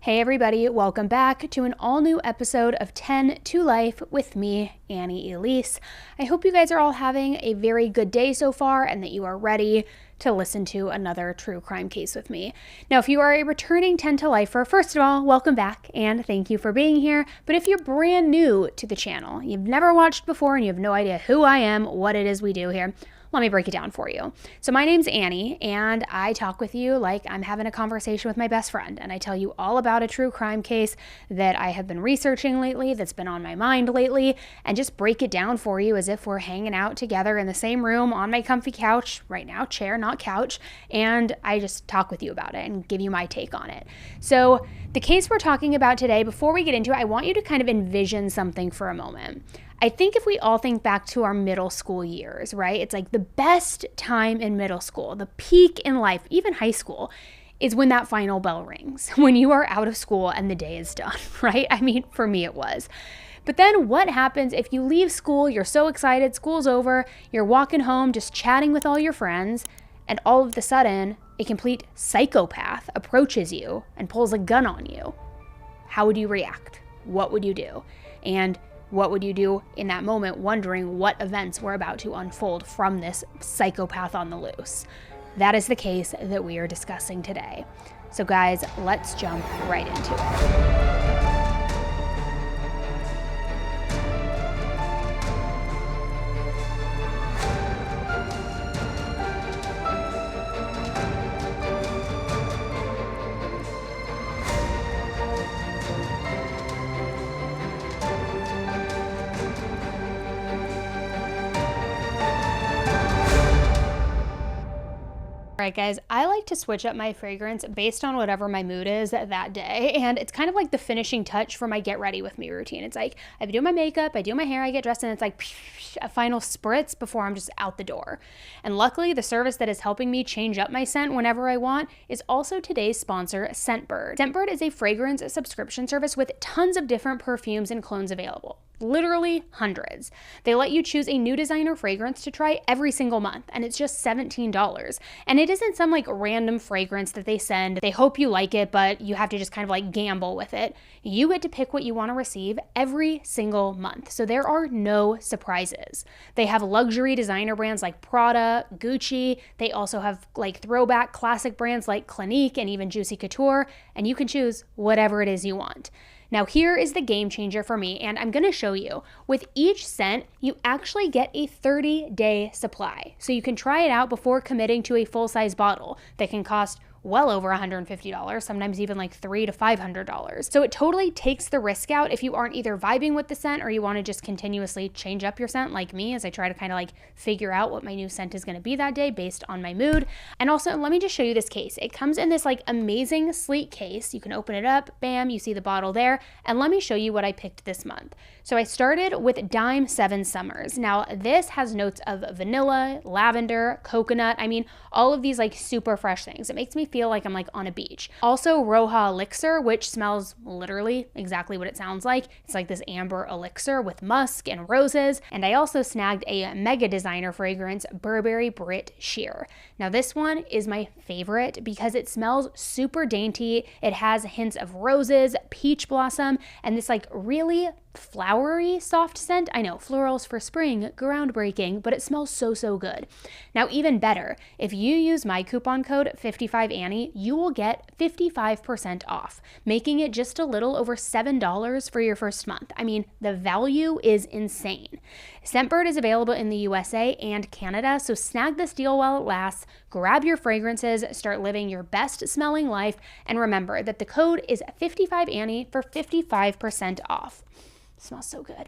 Hey everybody, welcome back to an all-new episode of 10 to Life with me, Annie Elise. I hope you guys are all having a very good day so far and that you are ready to listen to another true crime case with me. Now, if you are a returning 10 to Lifer, first of all, welcome back and thank you for being here. But if you're brand new to the channel, you've never watched before and you have no idea who I am, what it is we do here, let me break it down for you. So my name's Annie, and I talk with you like I'm having a conversation with my best friend, and I tell you all about a true crime case that I have been researching lately, that's been on my mind lately, and just break it down for you as if we're hanging out together in the same room on my comfy couch, right now, chair, not couch, and I just talk with you about it and give you my take on it. So the case we're talking about today, before we get into it, I want you to kind of envision something for a moment. I think if we all think back to our middle school years, right? It's like the best time in middle school, the peak in life, even high school, is when that final bell rings, when you are out of school and the day is done, right? I mean, for me it was. But then what happens if you leave school, you're so excited, school's over, you're walking home, just chatting with all your friends, and all of a sudden, a complete psychopath approaches you and pulls a gun on you? How would you react? What would you do? And what would you do in that moment, wondering what events were about to unfold from this psychopath on the loose? That is the case that we are discussing today. So guys, let's jump right into it. All right, guys, I like to switch up my fragrance based on whatever my mood is that day. And it's kind of like the finishing touch for my get ready with me routine. It's like I do my makeup, I do my hair, I get dressed, and it's like a final spritz before I'm just out the door. And luckily, the service that is helping me change up my scent whenever I want is also today's sponsor, Scentbird. Scentbird is a fragrance subscription service with tons of different perfumes and clones available. Literally hundreds. They let you choose a new designer fragrance to try every single month, and it's just $17. And it isn't some like random fragrance that they send. They hope you like it, but you have to just kind of like gamble with it. You get to pick what you want to receive every single month. So there are no surprises. They have luxury designer brands like Prada, Gucci. They also have like throwback classic brands like Clinique and even Juicy Couture, and you can choose whatever it is you want. Now here is the game changer for me, and I'm gonna show you. With each scent, you actually get a 30-day supply. So you can try it out before committing to a full-size bottle that can cost well over $150, sometimes even like $300 to $500. So it totally takes the risk out if you aren't either vibing with the scent or you want to just continuously change up your scent like me as I try to kind of like figure out what my new scent is going to be that day based on my mood. And also, let me just show you this case. It comes in this like amazing sleek case. You can open it up, bam, you see the bottle there. And let me show you what I picked this month. So I started with Dime 7 Summers. Now this has notes of vanilla, lavender, coconut. I mean, all of these like super fresh things. It makes me feel like I'm like on a beach. Also Roja Elixir, which smells literally exactly what it sounds like. It's like this amber elixir with musk and roses. And I also snagged a mega designer fragrance, Burberry Brit Sheer. Now this one is my favorite because it smells super dainty. It has hints of roses, peach blossom, and this like really flowery soft scent. I know, florals for spring, groundbreaking, but it smells so, so good. Now, even better, if you use my coupon code 55Annie, you will get 55% off, making it just a little over $7 for your first month. I mean, the value is insane. Scentbird is available in the USA and Canada, so snag this deal while it lasts, grab your fragrances, start living your best smelling life, and remember that the code is 55Annie for 55% off. Smells so good.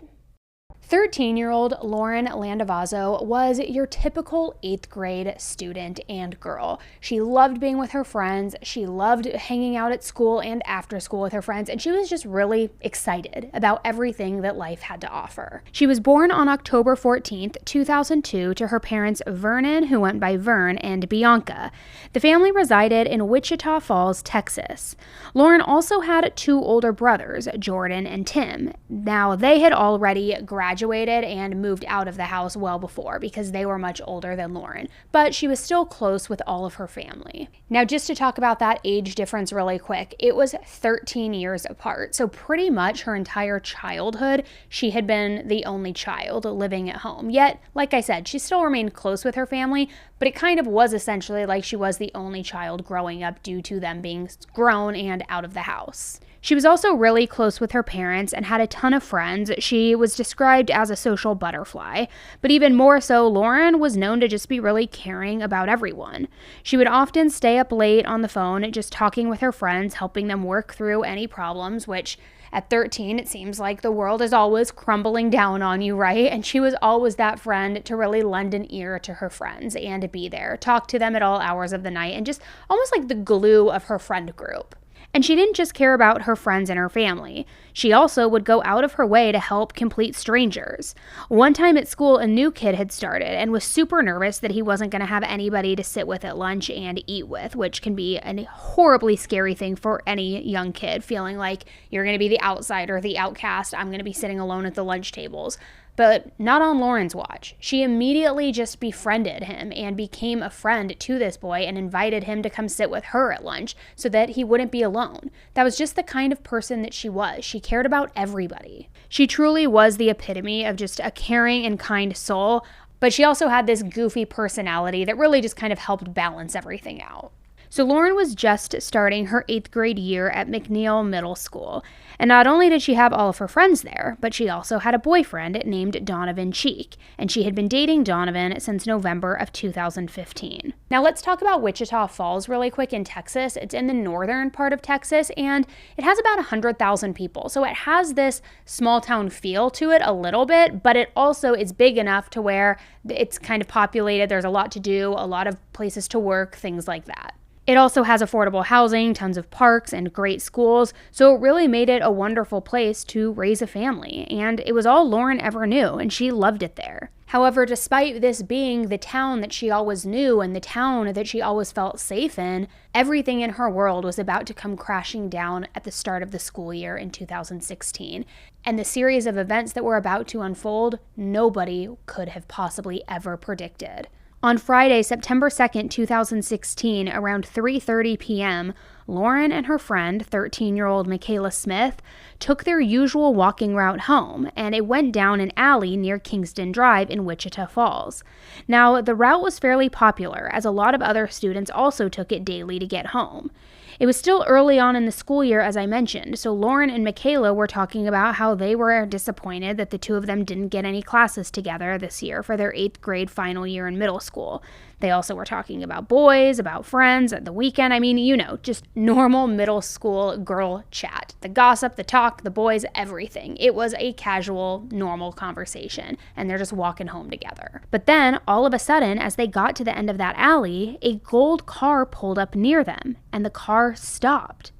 13-year-old Lauren Landavazo was your typical 8th grade student and girl. She loved being with her friends. She loved hanging out at school and after school with her friends, and she was just really excited about everything that life had to offer. She was born on October 14th, 2002 to her parents Vernon, who went by Vern, and Bianca. The family resided in Wichita Falls, Texas. Lauren also had 2 older brothers, Jordan and Tim. Now, they had already graduated graduated and moved out of the house well before because they were much older than Lauren, but she was still close with all of her family. Now, just to talk about that age difference really quick, it was 13 years apart. So pretty much her entire childhood, she had been the only child living at home. Yet, like I said, she still remained close with her family, but it kind of was essentially like she was the only child growing up due to them being grown and out of the house. She was also really close with her parents and had a ton of friends. She was described as a social butterfly, but even more so, Lauren was known to just be really caring about everyone. She would often stay up late on the phone, just talking with her friends, helping them work through any problems, which at 13, it seems like the world is always crumbling down on you, right? And she was always that friend to really lend an ear to her friends and to be there, talk to them at all hours of the night, and just almost like the glue of her friend group. And she didn't just care about her friends and her family. She also would go out of her way to help complete strangers. One time at school, a new kid had started and was super nervous that he wasn't going to have anybody to sit with at lunch and eat with, which can be a horribly scary thing for any young kid, feeling like you're going to be the outsider, the outcast, I'm going to be sitting alone at the lunch tables. But not on Lauren's watch. She immediately just befriended him and became a friend to this boy and invited him to come sit with her at lunch so that he wouldn't be alone. That was just the kind of person that she was. She cared about everybody. She truly was the epitome of just a caring and kind soul, but she also had this goofy personality that really just kind of helped balance everything out. So Lauren was just starting her 8th grade year at McNeil Middle School. And not only did she have all of her friends there, but she also had a boyfriend named Donovan Cheek. And she had been dating Donovan since November of 2015. Now let's talk about Wichita Falls really quick in Texas. It's in the northern part of Texas, and it has about 100,000 people. So it has this small town feel to it a little bit, but it also is big enough to where it's kind of populated. There's a lot to do, a lot of places to work, things like that. It also has affordable housing, tons of parks, and great schools, so it really made it a wonderful place to raise a family, and it was all Lauren ever knew, and she loved it there. However, despite this being the town that she always knew and the town that she always felt safe in, everything in her world was about to come crashing down at the start of the school year in 2016. And the series of events that were about to unfold, nobody could have possibly ever predicted. On Friday, September 2nd, 2016, around 3:30 p.m., Lauren and her friend, 13-year-old Michaela Smith, took their usual walking route home, and it went down an alley near Kingston Drive in Wichita Falls. Now, the route was fairly popular, as a lot of other students also took it daily to get home. It was still early on in the school year, as I mentioned, so Lauren and Michaela were talking about how they were disappointed that the two of them didn't get any classes together this year for their 8th grade final year in middle school. They also were talking about boys, about friends, at the weekend. I mean, you know, just normal middle school girl chat. The gossip, the talk, the boys, everything. It was a casual, normal conversation, and they're just walking home together. But then, all of a sudden, as they got to the end of that alley, a gold car pulled up near them, and the car stopped.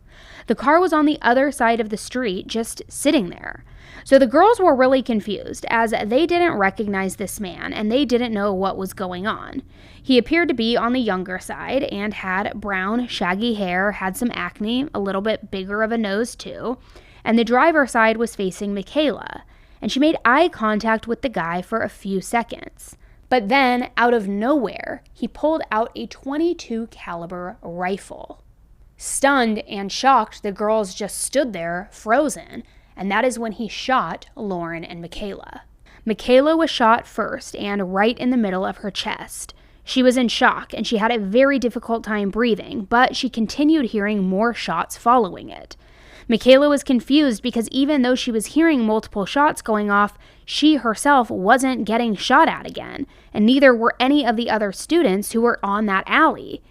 The car was on the other side of the street, just sitting there. So the girls were really confused, as they didn't recognize this man, and they didn't know what was going on. He appeared to be on the younger side, and had brown, shaggy hair, had some acne, a little bit bigger of a nose too, and the driver's side was facing Michaela, and she made eye contact with the guy for a few seconds. But then, out of nowhere, he pulled out a .22 caliber rifle. Stunned and shocked, the girls just stood there, frozen, and that is when he shot Lauren and Michaela. Michaela was shot first and right in the middle of her chest. She was in shock and she had a very difficult time breathing, but she continued hearing more shots following it. Michaela was confused because even though she was hearing multiple shots going off, she herself wasn't getting shot at again, and neither were any of the other students who were on that alley.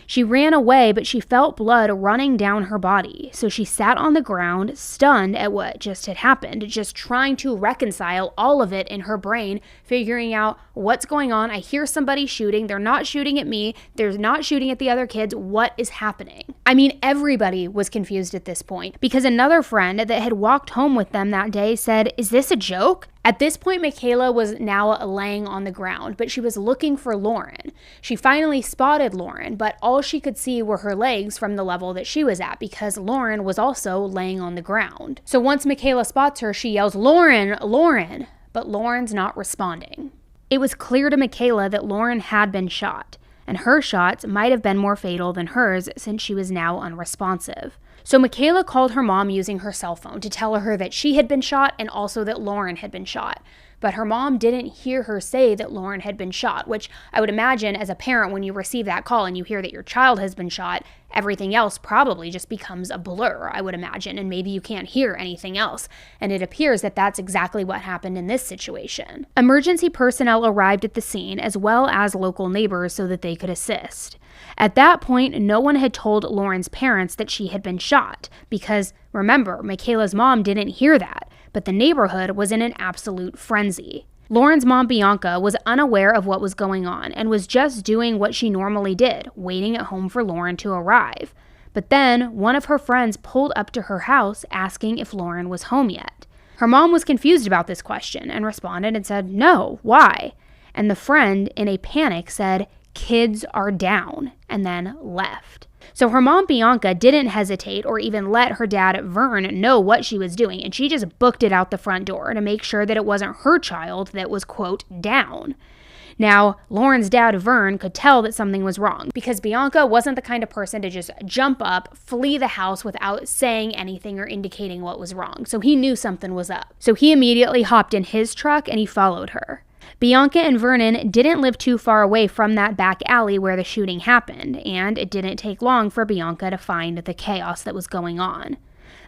She ran away, but she felt blood running down her body, so she sat on the ground, stunned at what just had happened, just trying to reconcile all of it in her brain, figuring out what's going on. I hear somebody shooting. They're not shooting at me. They're not shooting at the other kids. What is happening? I mean, everybody was confused at this point, because another friend that had walked home with them that day said, "Is this a joke?" At this point, Michaela was now laying on the ground, but she was looking for Lauren. She finally spotted Lauren, but all she could see were her legs from the level that she was at, because Lauren was also laying on the ground. So once Michaela spots her, she yells, "Lauren, Lauren!" but Lauren's not responding. It was clear to Michaela that Lauren had been shot, and her shots might have been more fatal than hers since she was now unresponsive. So Michaela called her mom using her cell phone to tell her that she had been shot and also that Lauren had been shot. But her mom didn't hear her say that Lauren had been shot, which I would imagine as a parent, when you receive that call and you hear that your child has been shot, everything else probably just becomes a blur, I would imagine, and maybe you can't hear anything else. And it appears that that's exactly what happened in this situation. Emergency personnel arrived at the scene as well as local neighbors so that they could assist. At that point, no one had told Lauren's parents that she had been shot because, remember, Michaela's mom didn't hear that, but the neighborhood was in an absolute frenzy. Lauren's mom, Bianca, was unaware of what was going on and was just doing what she normally did, waiting at home for Lauren to arrive. But then, one of her friends pulled up to her house asking if Lauren was home yet. Her mom was confused about this question and responded and said, "No, why?" And the friend, in a panic, said, "Kids are down," and then left. So her mom, Bianca, didn't hesitate or even let her dad, Vern, know what she was doing, and she just booked it out the front door to make sure that it wasn't her child that was, quote, down. Now, Lauren's dad, Vern, could tell that something was wrong because Bianca wasn't the kind of person to just jump up, flee the house without saying anything or indicating what was wrong. So he knew something was up. So he immediately hopped in his truck and he followed her. Bianca and Vernon didn't live too far away from that back alley where the shooting happened, and it didn't take long for Bianca to find the chaos that was going on.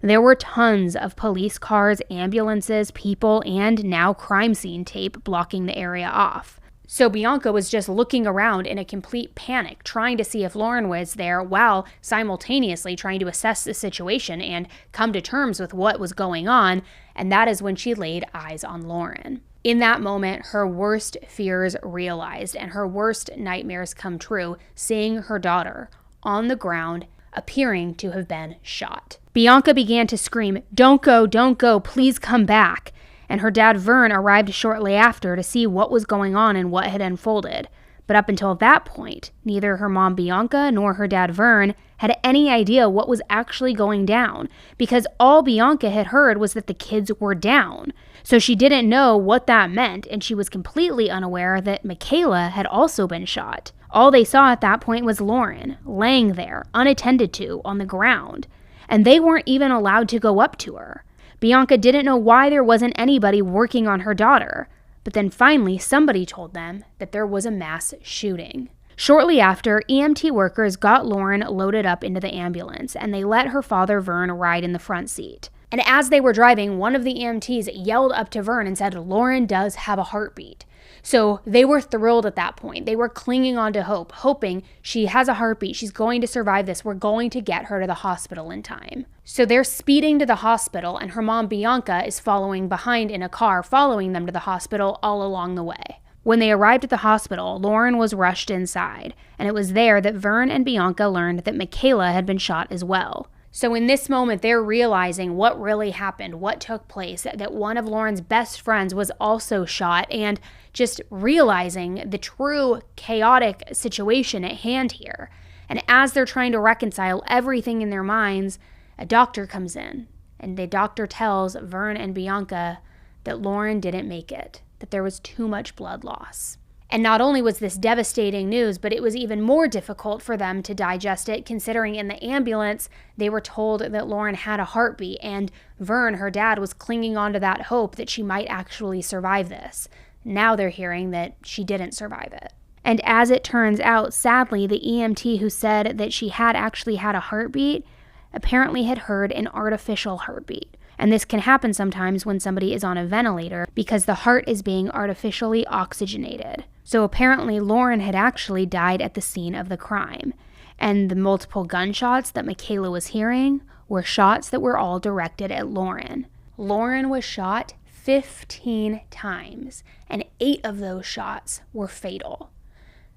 There were tons of police cars, ambulances, people, and now crime scene tape blocking the area off. So Bianca was just looking around in a complete panic, trying to see if Lauren was there while simultaneously trying to assess the situation and come to terms with what was going on, and that is when she laid eyes on Lauren. In that moment, her worst fears realized and her worst nightmares come true, seeing her daughter on the ground, appearing to have been shot. Bianca began to scream, don't go, please come back." And her dad, Vern, arrived shortly after to see what was going on and what had unfolded. But up until that point, neither her mom, Bianca, nor her dad, Vern, had any idea what was actually going down, because all Bianca had heard was that the kids were down. So she didn't know what that meant, and she was completely unaware that Michaela had also been shot. All they saw at that point was Lauren, laying there, unattended to, on the ground. And they weren't even allowed to go up to her. Bianca didn't know why there wasn't anybody working on her daughter. But then finally, somebody told them that there was a mass shooting. Shortly after, EMT workers got Lauren loaded up into the ambulance, and they let her father, Vern, ride in the front seat. And as they were driving, one of the EMTs yelled up to Vern and said, "Lauren does have a heartbeat." So they were thrilled at that point. They were clinging on to hope, hoping she has a heartbeat. She's going to survive this. We're going to get her to the hospital in time. So they're speeding to the hospital, and her mom, Bianca, is following behind in a car, following them to the hospital all along the way. When they arrived at the hospital, Lauren was rushed inside, and it was there that Vern and Bianca learned that Michaela had been shot as well. So in this moment, they're realizing what really happened, what took place, that one of Lauren's best friends was also shot, and just realizing the true chaotic situation at hand here. And as they're trying to reconcile everything in their minds, a doctor comes in, and the doctor tells Vern and Bianca that Lauren didn't make it, that there was too much blood loss. And not only was this devastating news, but it was even more difficult for them to digest it, considering in the ambulance, they were told that Lauren had a heartbeat, and Vern, her dad, was clinging on to that hope that she might actually survive this. Now they're hearing that she didn't survive it. And as it turns out, sadly, the EMT who said that she had actually had a heartbeat apparently had heard an artificial heartbeat. And this can happen sometimes when somebody is on a ventilator because the heart is being artificially oxygenated. So apparently Lauren had actually died at the scene of the crime. And the multiple gunshots that Michaela was hearing were shots that were all directed at Lauren. Lauren was shot 15 times, and 8 of those shots were fatal.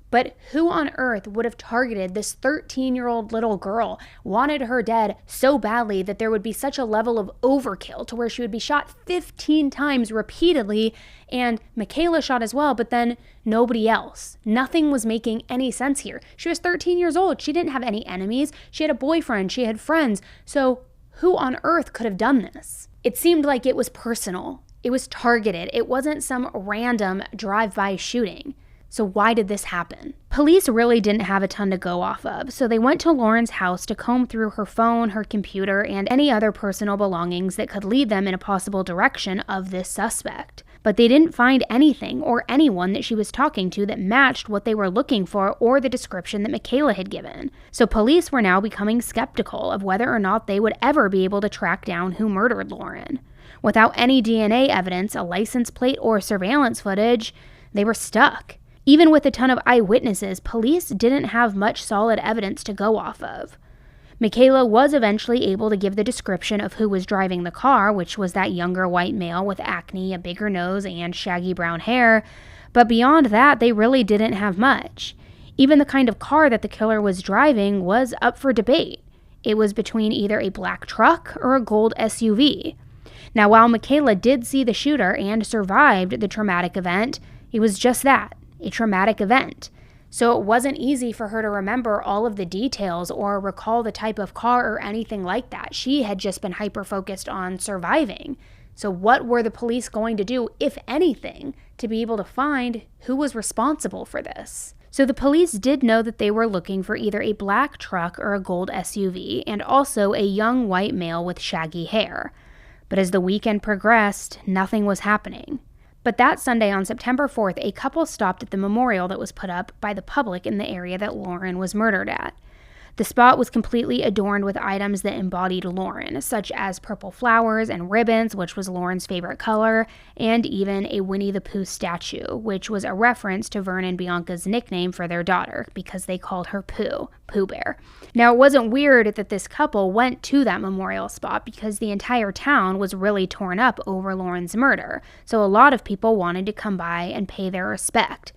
But who on earth would have targeted this 13-year-old little girl, wanted her dead so badly that there would be such a level of overkill to where she would be shot 15 times repeatedly, and Michaela shot as well, but then nobody else. Nothing was making any sense here. She was 13 years old. She didn't have any enemies. She had a boyfriend. She had friends. So who on earth could have done this? It seemed like it was personal. It was targeted. It wasn't some random drive-by shooting. So why did this happen? Police really didn't have a ton to go off of, so they went to Lauren's house to comb through her phone, her computer, and any other personal belongings that could lead them in a possible direction of this suspect. But they didn't find anything or anyone that she was talking to that matched what they were looking for or the description that Michaela had given. So police were now becoming skeptical of whether or not they would ever be able to track down who murdered Lauren. Without any DNA evidence, a license plate, or surveillance footage, they were stuck. Even with a ton of eyewitnesses, police didn't have much solid evidence to go off of. Michaela was eventually able to give the description of who was driving the car, which was that younger white male with acne, a bigger nose, and shaggy brown hair, but beyond that, they really didn't have much. Even the kind of car that the killer was driving was up for debate. It was between either a black truck or a gold SUV. Now, while Michaela did see the shooter and survived the traumatic event, it was just that, a traumatic event. So it wasn't easy for her to remember all of the details or recall the type of car or anything like that. She had just been hyper-focused on surviving. So what were the police going to do, if anything, to be able to find who was responsible for this? So the police did know that they were looking for either a black truck or a gold SUV, and also a young white male with shaggy hair. But as the weekend progressed, nothing was happening. But that Sunday on September 4th, a couple stopped at the memorial that was put up by the public in the area that Lauren was murdered at. The spot was completely adorned with items that embodied Lauren, such as purple flowers and ribbons, which was Lauren's favorite color, and even a Winnie the Pooh statue, which was a reference to Vern and Bianca's nickname for their daughter, because they called her Pooh, Pooh Bear. Now, it wasn't weird that this couple went to that memorial spot because the entire town was really torn up over Lauren's murder, so a lot of people wanted to come by and pay their respect.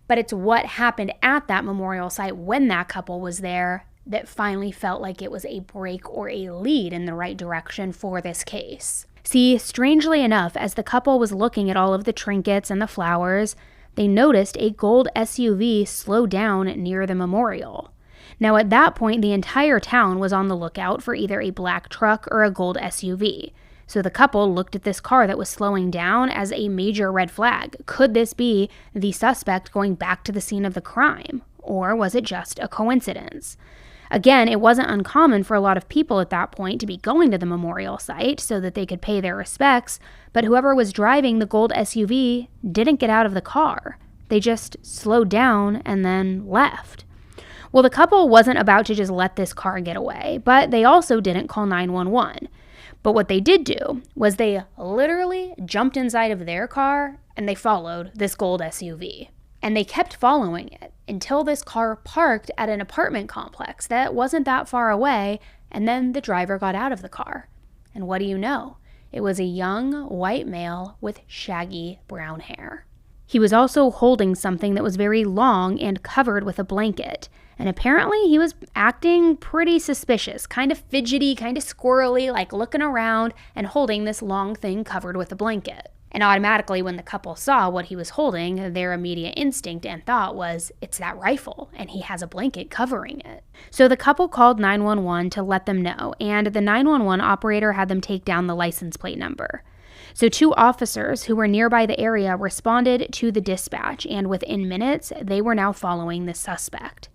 But it's what happened at that memorial site when that couple was there that finally felt like it was a break or a lead in the right direction for this case. See, strangely enough, as the couple was looking at all of the trinkets and the flowers, they noticed a gold SUV slow down near the memorial. Now, at that point, the entire town was on the lookout for either a black truck or a gold SUV. So the couple looked at this car that was slowing down as a major red flag. Could this be the suspect going back to the scene of the crime? Or was it just a coincidence? Again, it wasn't uncommon for a lot of people at that point to be going to the memorial site so that they could pay their respects, but whoever was driving the gold SUV didn't get out of the car. They just slowed down and then left. Well, the couple wasn't about to just let this car get away, but they also didn't call 911. But what they did do was they literally jumped inside of their car and they followed this gold SUV. And they kept following it until this car parked at an apartment complex that wasn't that far away, and then the driver got out of the car. And what do you know? It was a young white male with shaggy brown hair. He was also holding something that was very long and covered with a blanket. And apparently he was acting pretty suspicious, kind of fidgety, kind of squirrely, like looking around and holding this long thing covered with a blanket. And automatically when the couple saw what he was holding, their immediate instinct and thought was, it's that rifle, and he has a blanket covering it. So the couple called 911 to let them know, and the 911 operator had them take down the license plate number. So 2 officers who were nearby the area responded to the dispatch, and within minutes, they were now following the suspect.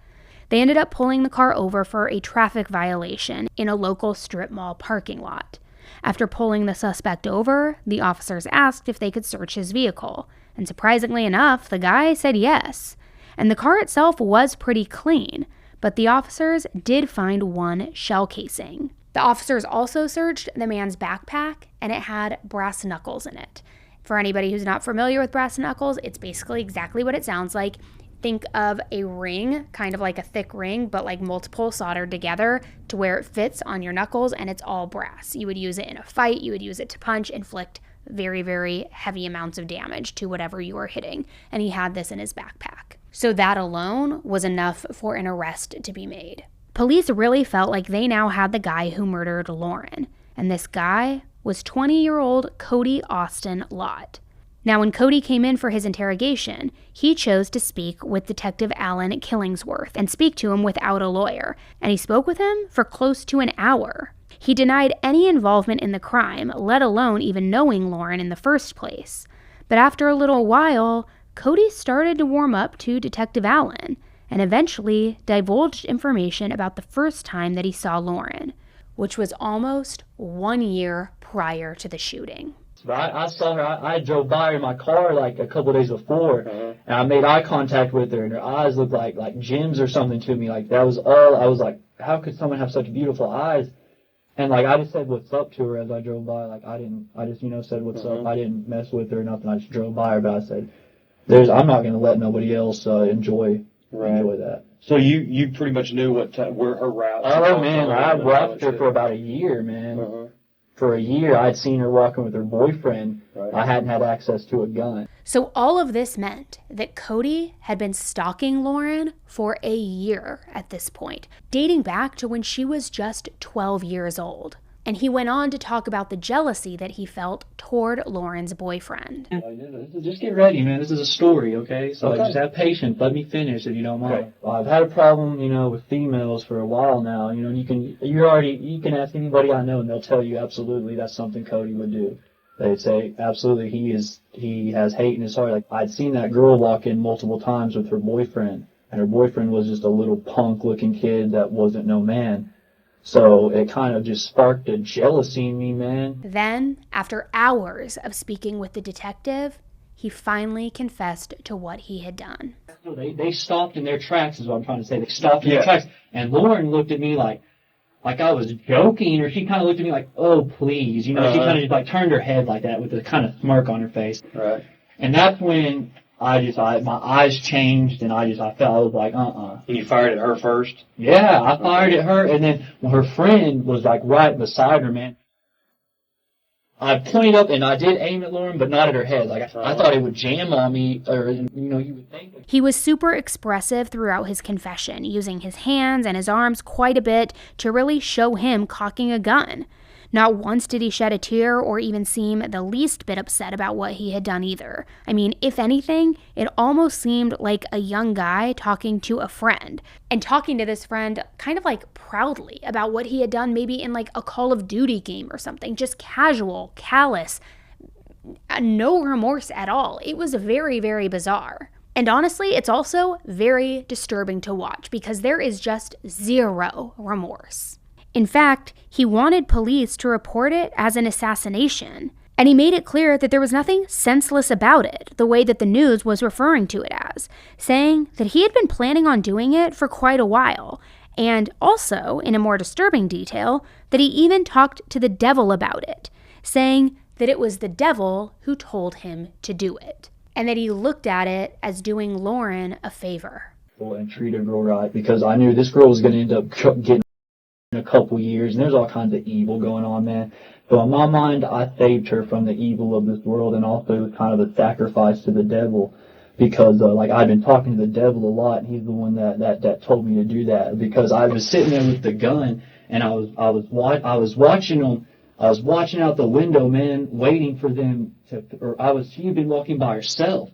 They ended up pulling the car over for a traffic violation in a local strip mall parking lot. After pulling the suspect over, the officers asked if they could search his vehicle, and surprisingly enough, the guy said yes. And the car itself was pretty clean, but the officers did find 1 shell casing. The officers also searched the man's backpack, and it had brass knuckles in it. For anybody who's not familiar with brass knuckles, it's basically exactly what it sounds like. Think of a ring, kind of like a thick ring, but like multiple soldered together to where it fits on your knuckles, and it's all brass. You would use it in a fight, you would use it to punch, inflict very, very heavy amounts of damage to whatever you were hitting, and he had this in his backpack. So that alone was enough for an arrest to be made. Police really felt like they now had the guy who murdered Lauren, and this guy was 20-year-old Cody Austin Lott. Now, when Cody came in for his interrogation, he chose to speak with Detective Alan Killingsworth and speak to him without a lawyer, and he spoke with him for close to an hour. He denied any involvement in the crime, let alone even knowing Lauren in the first place. But after a little while, Cody started to warm up to Detective Allen and eventually divulged information about the first time that he saw Lauren, which was almost 1 year prior to the shooting. I saw her. I drove by her in my car like a couple of days before, and I made eye contact with her, and her eyes looked like gems or something to me. Like, that was all. I was like, how could someone have such beautiful eyes? And like, I just said what's up to her as I drove by. Like, I just said what's up. I didn't mess with her or nothing. I just drove by her, but I said, I'm not going to let nobody else enjoy that. So you pretty much knew where her route. Oh man, I watched her for about a year, man. For a year, I'd seen her walking with her boyfriend. I hadn't had access to a gun. So all of this meant that Cody had been stalking Lauren for a year at this point, dating back to when she was just 12 years old. And he went on to talk about the jealousy that he felt toward Lauren's boyfriend. Just get ready, man. This is a story, okay? So just have patience. Let me finish if you don't mind. Okay. Well, I've had a problem, with females for a while now. You can ask anybody I know and they'll tell you absolutely that's something Cody would do. They'd say absolutely he has hate in his heart. Like, I'd seen that girl walk in multiple times with her boyfriend, and her boyfriend was just a little punk-looking kid that wasn't no man. So it kind of just sparked a jealousy in me, man. Then, after hours of speaking with the detective, he finally confessed to what he had done. So they stopped in their tracks, is what I'm trying to say. They stopped in their tracks. And Lauren looked at me like I was joking, or she kind of looked at me like, oh, please. She kind of just turned her head like that with a kind of smirk on her face. Right. And that's when my eyes changed, and I was like, And you fired at her first? Yeah, I fired at her, and then when her friend was like right beside her, man, I pointed up and I did aim at Lauren, but not at her head. Like, I thought it would jam on me, or, you would think. He was super expressive throughout his confession, using his hands and his arms quite a bit to really show him cocking a gun. Not once did he shed a tear or even seem the least bit upset about what he had done either. I mean, if anything, it almost seemed like a young guy talking to a friend, and talking to this friend kind of like proudly about what he had done, maybe in like a Call of Duty game or something, just casual, callous, no remorse at all. It was very, very bizarre. And honestly, it's also very disturbing to watch because there is just zero remorse. In fact, he wanted police to report it as an assassination, and he made it clear that there was nothing senseless about it, the way that the news was referring to it as, saying that he had been planning on doing it for quite a while, and also, in a more disturbing detail, that he even talked to the devil about it, saying that it was the devil who told him to do it, and that he looked at it as doing Lauren a favor. And treat a girl right, because I knew this girl was going to end up getting in a couple years, and there's all kinds of evil going on, man. So in my mind, I saved her from the evil of this world, and also kind of a sacrifice to the devil, because I'd been talking to the devil a lot, and he's the one that told me to do that, because I was sitting there with the gun, and I was watching them. I was watching out the window, man, waiting for them she had been walking by herself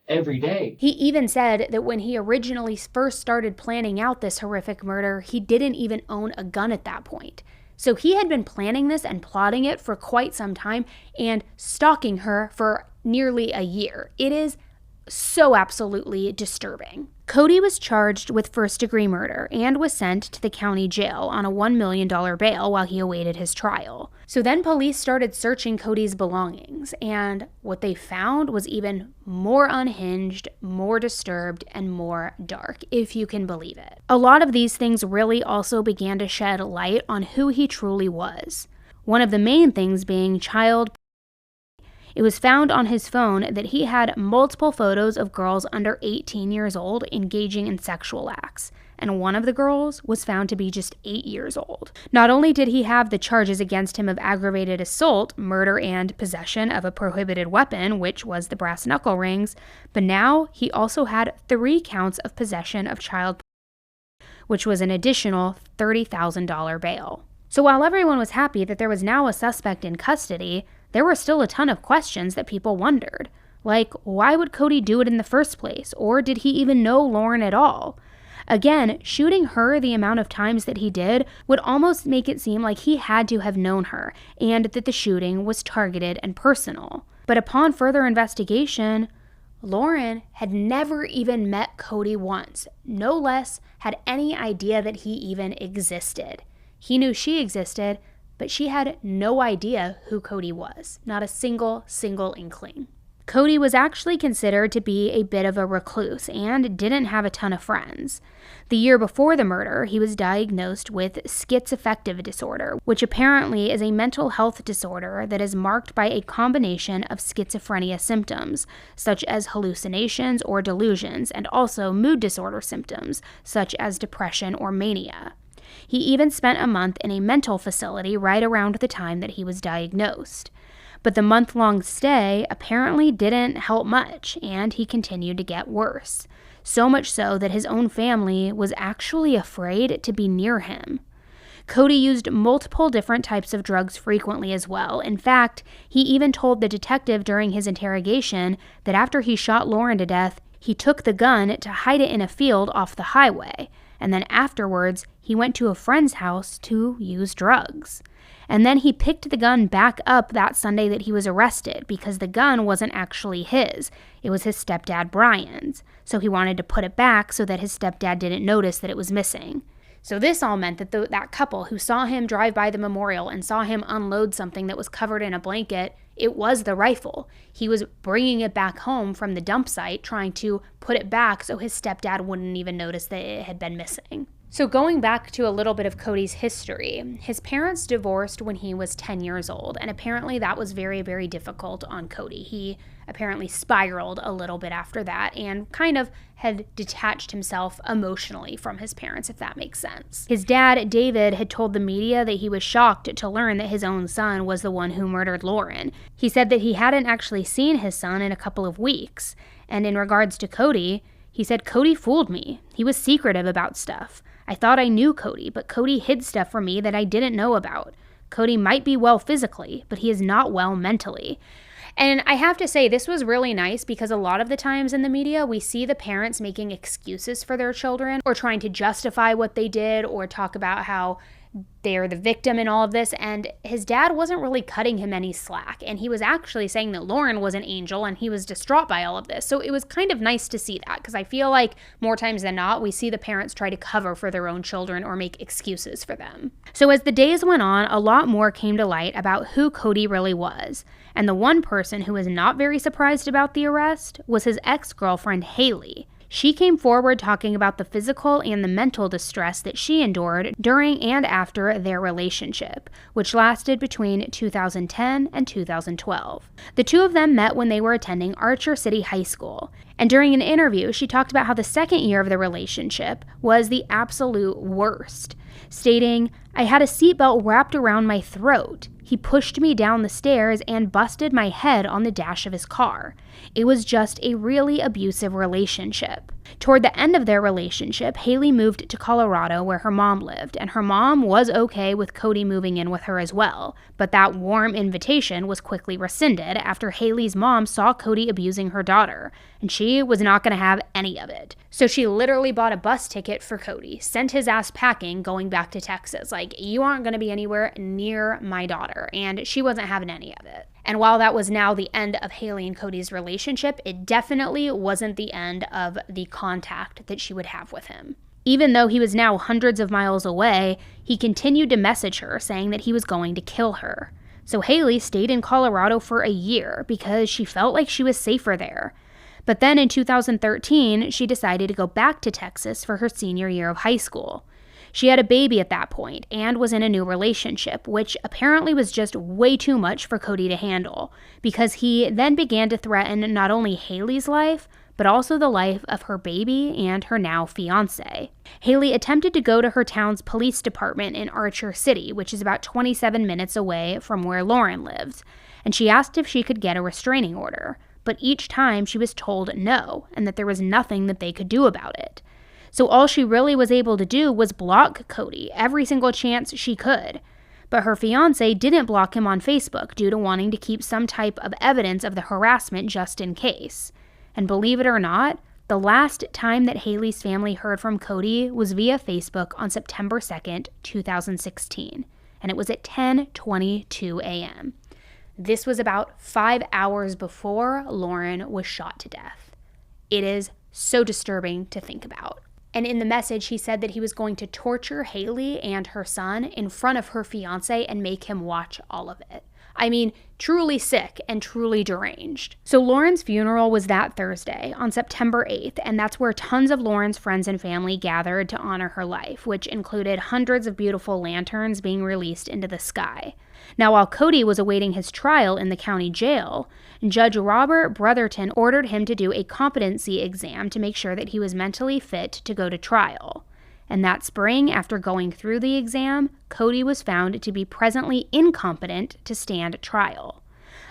every day. He even said that when he originally first started planning out this horrific murder, he didn't even own a gun at that point. So he had been planning this and plotting it for quite some time and stalking her for nearly a year. It is so absolutely disturbing. Cody was charged with first-degree murder and was sent to the county jail on a $1 million bail while he awaited his trial. So then police started searching Cody's belongings, and what they found was even more unhinged, more disturbed, and more dark, if you can believe it. A lot of these things really also began to shed light on who he truly was. One of the main things being child pornography. It was found on his phone that he had multiple photos of girls under 18 years old engaging in sexual acts, and one of the girls was found to be just 8 years old. Not only did he have the charges against him of aggravated assault, murder, and possession of a prohibited weapon, which was the brass knuckle rings, but now he also had 3 counts of possession of child pornography, which was an additional $30,000 bail. So while everyone was happy that there was now a suspect in custody, there were still a ton of questions that people wondered. Like, why would Cody do it in the first place? Or did he even know Lauren at all? Again, shooting her the amount of times that he did would almost make it seem like he had to have known her and that the shooting was targeted and personal. But upon further investigation, Lauren had never even met Cody once, no less had any idea that he even existed. He knew she existed, but she had no idea who Cody was, not a single inkling. Cody was actually considered to be a bit of a recluse and didn't have a ton of friends. The year before the murder, he was diagnosed with schizoaffective disorder, which apparently is a mental health disorder that is marked by a combination of schizophrenia symptoms, such as hallucinations or delusions, and also mood disorder symptoms, such as depression or mania. He even spent a month in a mental facility right around the time that he was diagnosed. But the month-long stay apparently didn't help much, and he continued to get worse. So much so that his own family was actually afraid to be near him. Cody used multiple different types of drugs frequently as well. In fact, he even told the detective during his interrogation that after he shot Lauren to death, he took the gun to hide it in a field off the highway, and then afterwards, he went to a friend's house to use drugs. And then he picked the gun back up that Sunday that he was arrested because the gun wasn't actually his. It was his stepdad Brian's. So he wanted to put it back so that his stepdad didn't notice that it was missing. So this all meant that that couple who saw him drive by the memorial and saw him unload something that was covered in a blanket, it was the rifle. He was bringing it back home from the dump site, trying to put it back so his stepdad wouldn't even notice that it had been missing. So going back to a little bit of Cody's history, his parents divorced when he was 10 years old, and apparently that was very, very difficult on Cody. He apparently spiraled a little bit after that and kind of had detached himself emotionally from his parents, if that makes sense. His dad, David, had told the media that he was shocked to learn that his own son was the one who murdered Lauren. He said that he hadn't actually seen his son in a couple of weeks, and in regards to Cody, he said, "Cody fooled me. He was secretive about stuff. I thought I knew Cody, but Cody hid stuff from me that I didn't know about. Cody might be well physically, but he is not well mentally." And I have to say, this was really nice because a lot of the times in the media, we see the parents making excuses for their children or trying to justify what they did or talk about how they're the victim in all of this, and his dad wasn't really cutting him any slack, and he was actually saying that Lauren was an angel and he was distraught by all of this. So it was kind of nice to see that, because I feel like more times than not we see the parents try to cover for their own children or make excuses for them. So as the days went on, a lot more came to light about who Cody really was, and the one person who was not very surprised about the arrest was his ex-girlfriend Haley. She came forward talking about the physical and the mental distress that she endured during and after their relationship, which lasted between 2010 and 2012. The two of them met when they were attending Archer City High School, and during an interview, she talked about how the second year of the relationship was the absolute worst, stating, "I had a seatbelt wrapped around my throat. He pushed me down the stairs and busted my head on the dash of his car. It was just a really abusive relationship." Toward the end of their relationship, Haley moved to Colorado where her mom lived, and her mom was okay with Cody moving in with her as well. But that warm invitation was quickly rescinded after Haley's mom saw Cody abusing her daughter, and she was not going to have any of it. So she literally bought a bus ticket for Cody, sent his ass packing, going back to Texas. Like, you aren't going to be anywhere near my daughter, and she wasn't having any of it. And while that was now the end of Haley and Cody's relationship, it definitely wasn't the end of the contact that she would have with him. Even though he was now hundreds of miles away, he continued to message her saying that he was going to kill her. So Haley stayed in Colorado for a year because she felt like she was safer there. But then in 2013, she decided to go back to Texas for her senior year of high school. She had a baby at that point and was in a new relationship, which apparently was just way too much for Cody to handle, because he then began to threaten not only Haley's life, but also the life of her baby and her now fiancé. Haley attempted to go to her town's police department in Archer City, which is about 27 minutes away from where Lauren lives, and she asked if she could get a restraining order, but each time she was told no, and that there was nothing that they could do about it. So all she really was able to do was block Cody every single chance she could. But her fiancé didn't block him on Facebook due to wanting to keep some type of evidence of the harassment just in case. And believe it or not, The last time that Haley's family heard from Cody was via Facebook on September 2nd, 2016, and it was at 10:22 a.m. This was about 5 hours before Lauren was shot to death. It is so disturbing to think about. And in the message, he said that he was going to torture Haley and her son in front of her fiance and make him watch all of it. I mean, truly sick and truly deranged. So Lauren's funeral was that Thursday on September 8th, and that's where tons of Lauren's friends and family gathered to honor her life, which included hundreds of beautiful lanterns being released into the sky. Now, while Cody was awaiting his trial in the county jail, Judge Robert Brotherton ordered him to do a competency exam to make sure that he was mentally fit to go to trial. And that spring, after going through the exam, Cody was found to be presently incompetent to stand trial.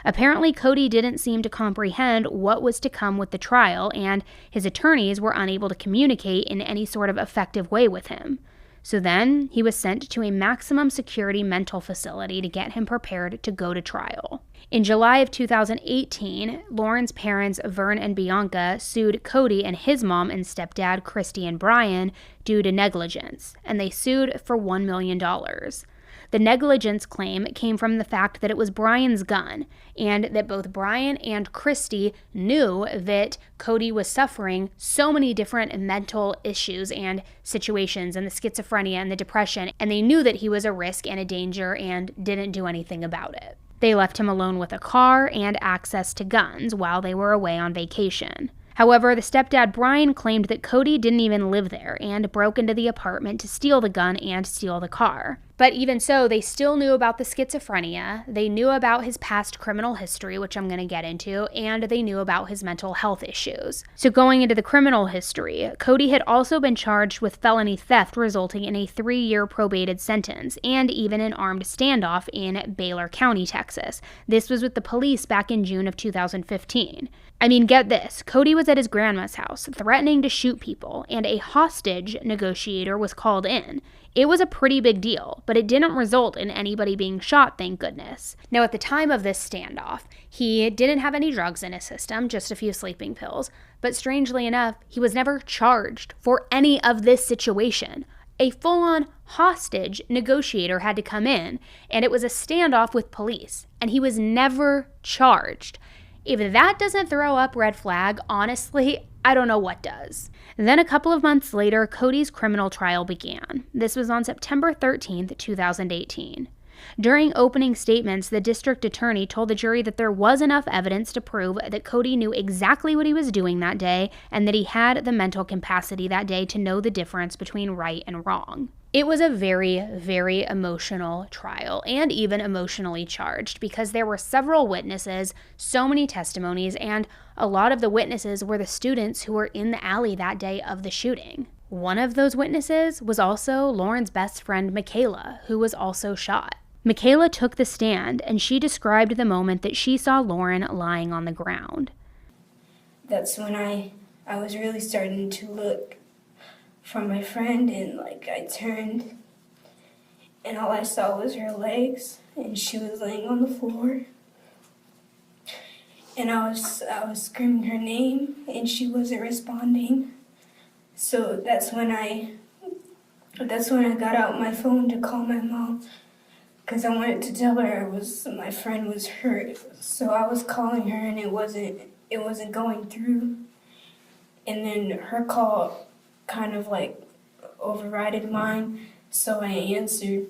Apparently, Cody didn't seem to comprehend what was to come with the trial, and his attorneys were unable to communicate in any sort of effective way with him. So then, he was sent to a maximum security mental facility to get him prepared to go to trial. In July of 2018, Lauren's parents, Vern and Bianca, sued Cody and his mom and stepdad, Christy and Brian, due to negligence, and they sued for $1 million. The negligence claim came from the fact that it was Brian's gun, and that both Brian and Christy knew that Cody was suffering so many different mental issues and situations, and the schizophrenia and the depression, and they knew that he was a risk and a danger and didn't do anything about it. They left him alone with a car and access to guns while they were away on vacation. However, the stepdad Brian claimed that Cody didn't even live there and broke into the apartment to steal the gun and steal the car. But even so, they still knew about the schizophrenia, they knew about his past criminal history, which I'm going to get into, and they knew about his mental health issues. So going into the criminal history, Cody had also been charged with felony theft resulting in a 3-year probated sentence, and even an armed standoff in Baylor County, Texas. This was with the police back in June of 2015. I mean, get this, Cody was at his grandma's house, threatening to shoot people, and a hostage negotiator was called in. It was a pretty big deal, but it didn't result in anybody being shot, thank goodness. Now, at the time of this standoff, he didn't have any drugs in his system, just a few sleeping pills, but strangely enough, he was never charged for any of this situation. A full-on hostage negotiator had to come in, and it was a standoff with police, and he was never charged. If that doesn't throw up red flag, honestly, I don't know what does. Then a couple of months later, Cody's criminal trial began. This was on September 13th, 2018. During opening statements, the district attorney told the jury that there was enough evidence to prove that Cody knew exactly what he was doing that day and that he had the mental capacity that day to know the difference between right and wrong. It was a very, very emotional trial, and even emotionally charged, because there were several witnesses, so many testimonies, and a lot of the witnesses were the students who were in the alley that day of the shooting. One of those witnesses was also Lauren's best friend, Michaela, who was also shot. Michaela took the stand, and she described the moment that she saw Lauren lying on the ground. That's when I was really starting to look for my friend, and I turned and all I saw was her legs, and she was laying on the floor, and I was screaming her name and she wasn't responding. So that's when I got out my phone to call my mom, because I wanted to tell her my friend was hurt. So I was calling her and it wasn't going through, and then her call kind of overrided mine, so I answered,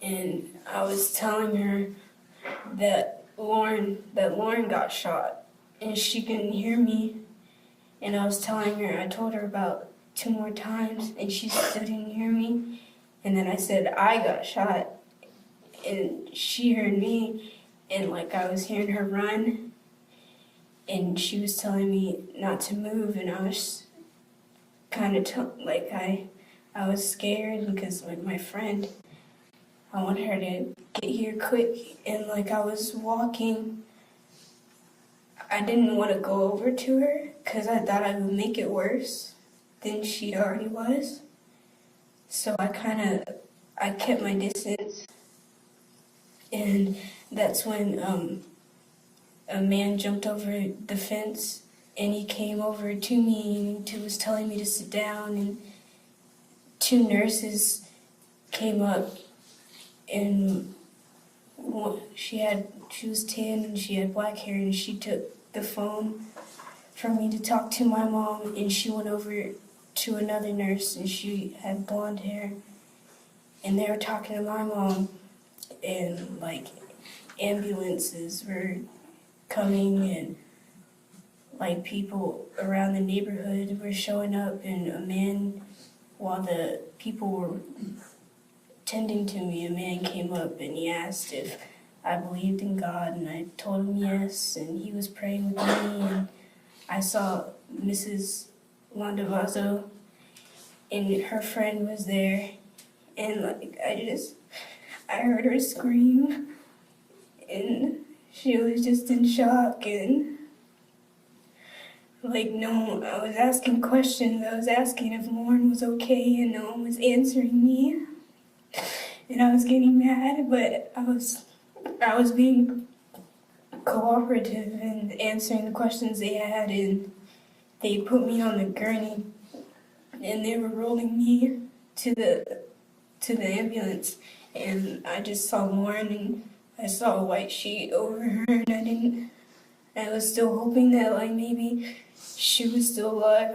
and I was telling her that Lauren got shot, and she couldn't hear me, and I told her about 2 more times, and she still didn't hear me, and then I said I got shot, and she heard me, and I was hearing her run, and she was telling me not to move, and I was kind of I was scared because my friend, I want her to get here quick, and I was walking, I didn't want to go over to her because I thought I would make it worse than she already was. So I kept my distance, and that's when a man jumped over the fence and he came over to me and he was telling me to sit down, and 2 nurses came up, and she was tan and she had black hair, and she took the phone from me to talk to my mom, and she went over to another nurse and she had blonde hair, and they were talking to my mom, and like ambulances were coming, and like people around the neighborhood were showing up, and a man, while the people were tending to me, a man came up and he asked if I believed in God, and I told him yes, and he was praying with me, and I saw Mrs. Landavazo, and her friend was there, and like I heard her scream, and she was just in shock, and like no, I was asking questions, I was asking if Lauren was okay, and no one was answering me, and I was getting mad, but I was being cooperative and answering the questions they had, and they put me on the gurney, and they were rolling me to the ambulance, and I just saw Lauren, and I saw a white sheet over her, and I was still hoping that like maybe she was still alive.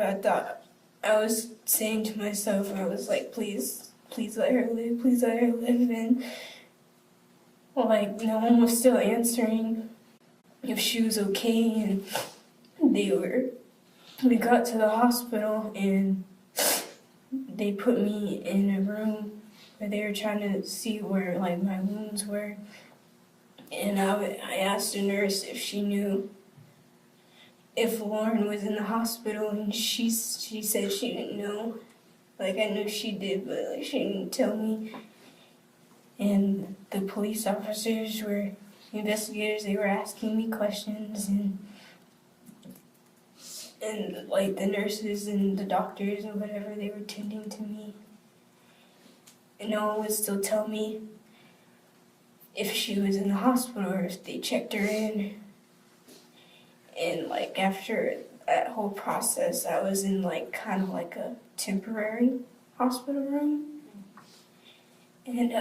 I was saying to myself, I was like, please let her live, please let her live, and like no one was still answering if she was okay, and we got to the hospital, and they put me in a room where they were trying to see where like my wounds were, and I asked a nurse if she knew if Lauren was in the hospital, and she said she didn't know. Like I knew she did, but like she didn't tell me. And the police officers were investigators. They were asking me questions, and like the nurses and the doctors and whatever, they were tending to me. And no one would still tell me if she was in the hospital or if they checked her in. And like after that whole process, I was in like kind of like a temporary hospital room. And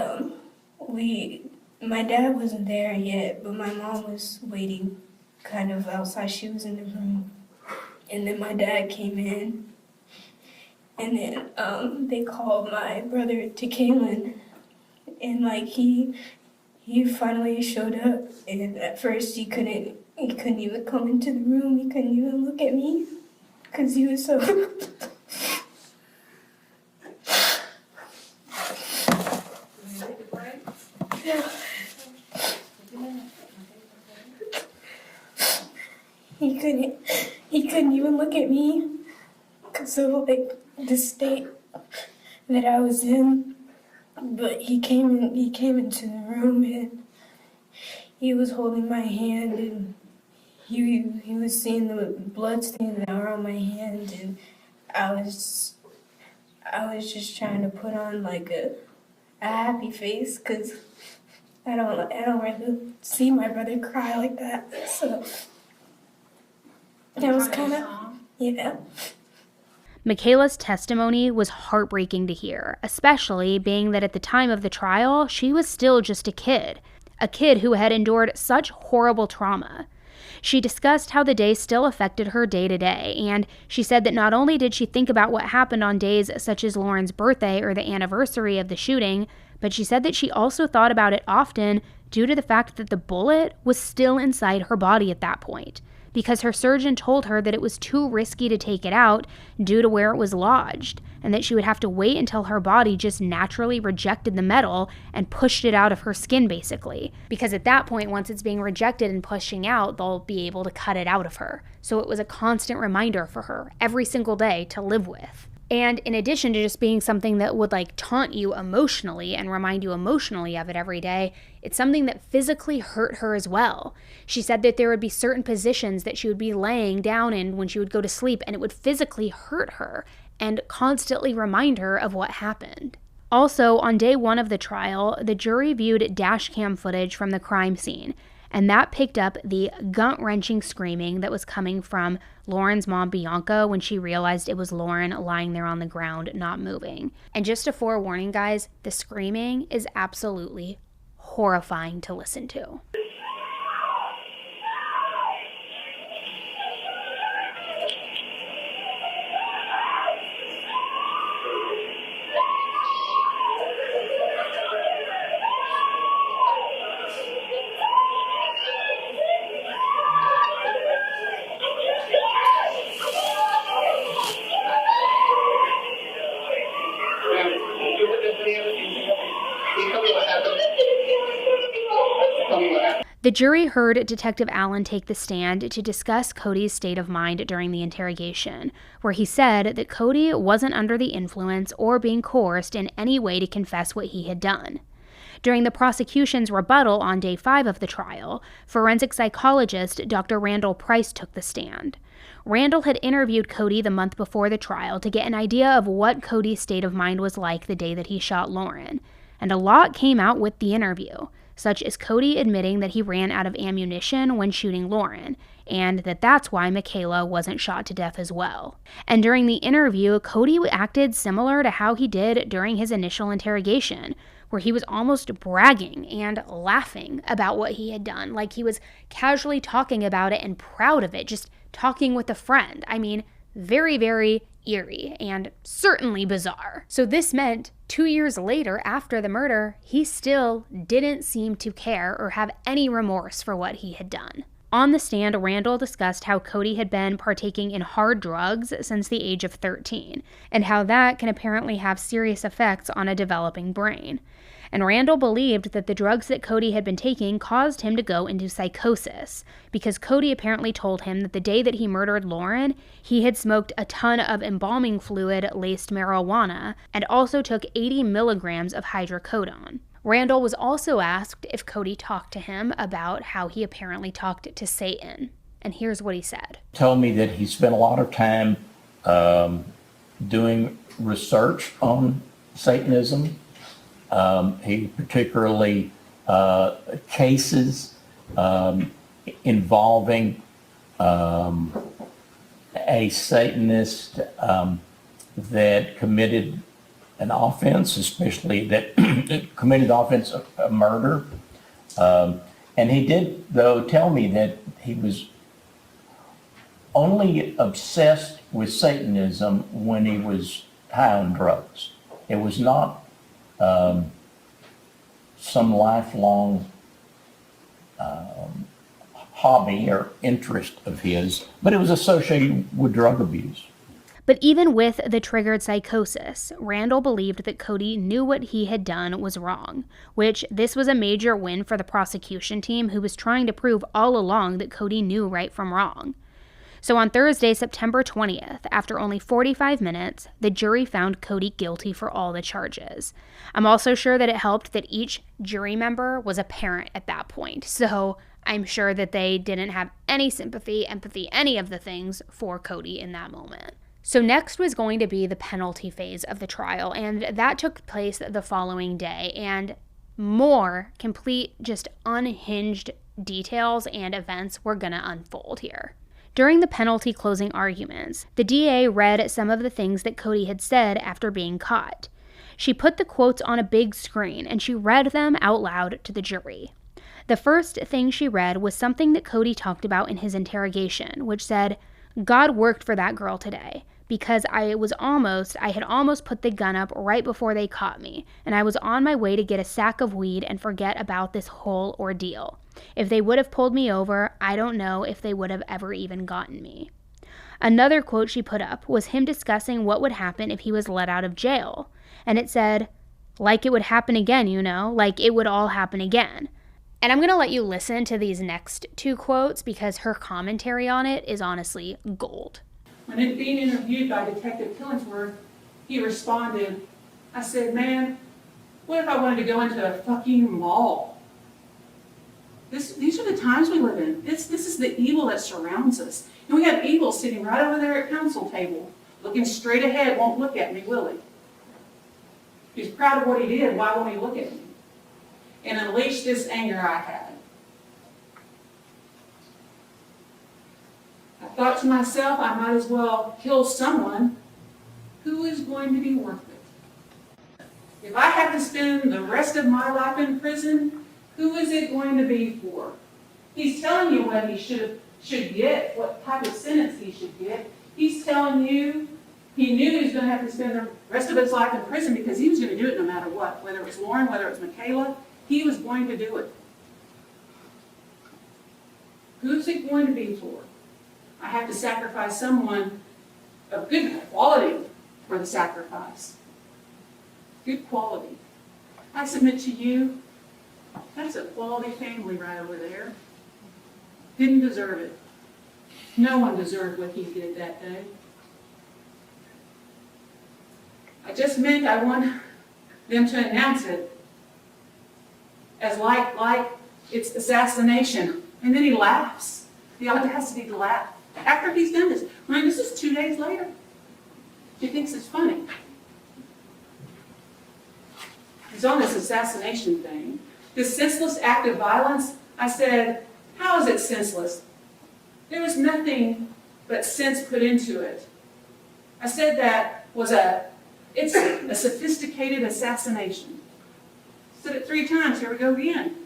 my dad wasn't there yet, but my mom was waiting kind of outside. She was in the room. And then my dad came in, and then they called my brother to Kaylin, and like he finally showed up, and at first he couldn't even come into the room, he couldn't even look at me, because he was so yeah. He couldn't even look at me because of like the state that I was in. But he came into the room, and he was holding my hand, and he was seeing the blood stains that were on my hand, and I was just trying to put on like a happy face, because I don't really see my brother cry like that. So that was kind of, yeah. Michaela's testimony was heartbreaking to hear, especially being that at the time of the trial, she was still just a kid who had endured such horrible trauma. She discussed how the day still affected her day to day, and she said that not only did she think about what happened on days such as Lauren's birthday or the anniversary of the shooting, but she said that she also thought about it often due to the fact that the bullet was still inside her body at that point, because her surgeon told her that it was too risky to take it out due to where it was lodged, and that she would have to wait until her body just naturally rejected the metal and pushed it out of her skin, basically. Because at that point, once it's being rejected and pushing out, they'll be able to cut it out of her. So it was a constant reminder for her every single day to live with. And in addition to just being something that would like taunt you emotionally and remind you emotionally of it every day, it's something that physically hurt her as well. She said that there would be certain positions that she would be laying down in when she would go to sleep, and it would physically hurt her and constantly remind her of what happened. Also, on day 1 of the trial, the jury viewed dash cam footage from the crime scene, and that picked up the gut-wrenching screaming that was coming from Lauren's mom, Bianca, when she realized it was Lauren lying there on the ground, not moving. And just a forewarning, guys, the screaming is absolutely horrifying to listen to. The jury heard Detective Allen take the stand to discuss Cody's state of mind during the interrogation, where he said that Cody wasn't under the influence or being coerced in any way to confess what he had done. During the prosecution's rebuttal on day 5 of the trial, forensic psychologist Dr. Randall Price took the stand. Randall had interviewed Cody the month before the trial to get an idea of what Cody's state of mind was like the day that he shot Lauren, and a lot came out with the interview, such as Cody admitting that he ran out of ammunition when shooting Lauren, and that's why Michaela wasn't shot to death as well. And during the interview, Cody acted similar to how he did during his initial interrogation, where he was almost bragging and laughing about what he had done, like he was casually talking about it and proud of it, just talking with a friend. I mean, very, very eerie and certainly bizarre. So this meant 2 years later, after the murder, he still didn't seem to care or have any remorse for what he had done. On the stand, Randall discussed how Cody had been partaking in hard drugs since the age of 13, and how that can apparently have serious effects on a developing brain. And Randall believed that the drugs that Cody had been taking caused him to go into psychosis, because Cody apparently told him that the day that he murdered Lauren, he had smoked a ton of embalming fluid-laced marijuana, and also took 80 milligrams of hydrocodone. Randall was also asked if Cody talked to him about how he apparently talked to Satan. And here's what he said. Told me that he spent a lot of time doing research on Satanism. He particularly cases involving a Satanist that committed an offense, especially that committed the offense of murder. And he did, though, tell me that he was only obsessed with Satanism when he was high on drugs. It was not some lifelong hobby or interest of his, but it was associated with drug abuse. But even with the triggered psychosis, Randall believed that Cody knew what he had done was wrong, which this was a major win for the prosecution team, who was trying to prove all along that Cody knew right from wrong. So on Thursday, September 20th, after only 45 minutes, the jury found Cody guilty for all the charges. I'm also sure that it helped that each jury member was a parent at that point, so I'm sure that they didn't have any sympathy, empathy, any of the things for Cody in that moment. So next was going to be the penalty phase of the trial, and that took place the following day, and more complete, just unhinged details and events were going to unfold here. During the penalty closing arguments, the DA read some of the things that Cody had said after being caught. She put the quotes on a big screen, and she read them out loud to the jury. The first thing she read was something that Cody talked about in his interrogation, which said, "God worked for that girl today, because I had almost put the gun up right before they caught me, and I was on my way to get a sack of weed and forget about this whole ordeal. If they would have pulled me over, I don't know if they would have ever even gotten me." Another quote she put up was him discussing what would happen if he was let out of jail, and it said, "Like it would happen again, you know, like it would all happen again." And I'm going to let you listen to these next two quotes because her commentary on it is honestly gold. When it being interviewed by Detective Killingsworth, he responded, I said, "Man, what if I wanted to go into a fucking mall? These are the times we live in. This is the evil that surrounds us. And we have evil sitting right over there at council table, looking straight ahead, won't look at me, will he? He's proud of what he did, why won't he look at me? And unleash this anger I had." thought to myself, I might as well kill someone who is going to be worth it. If I have to spend the rest of my life in prison, who is it going to be for? He's telling you what he should get, what type of sentence he should get. He's telling you he knew he was going to have to spend the rest of his life in prison because he was going to do it no matter what. Whether it was Lauren, whether it was Michaela, he was going to do it. Who's it going to be for? I have to sacrifice someone of good quality for the sacrifice. Good quality. I submit to you, that's a quality family right over there. Didn't deserve it. No one deserved what he did that day. I just meant I want them to announce it as like it's assassination. And then he laughs. The audacity to laugh. After he's done this. I mean, this is 2 days later. He thinks it's funny. He's on this assassination thing. This senseless act of violence, I said, how is it senseless? There was nothing but sense put into it. I said that it's a sophisticated assassination. Said it 3 times, here we go again.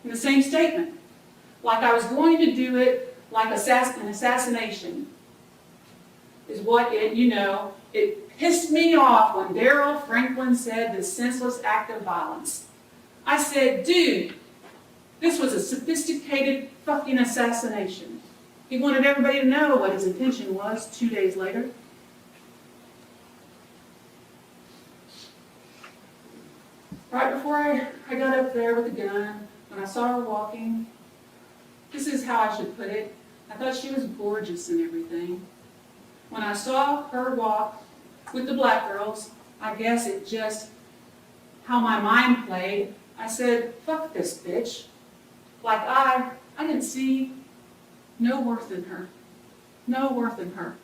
In the same statement. Like I was going to do it like an assassination. Is what it pissed me off when Daryl Franklin said this senseless act of violence. I said, dude, this was a sophisticated fucking assassination. He wanted everybody to know what his intention was 2 days later. Right before I got up there with the gun, when I saw her walking, this is how I should put it. I thought she was gorgeous and everything. When I saw her walk with the black girls, I guess it just, how my mind played, I said, fuck this bitch. Like I didn't see no worth in her. No worth in her.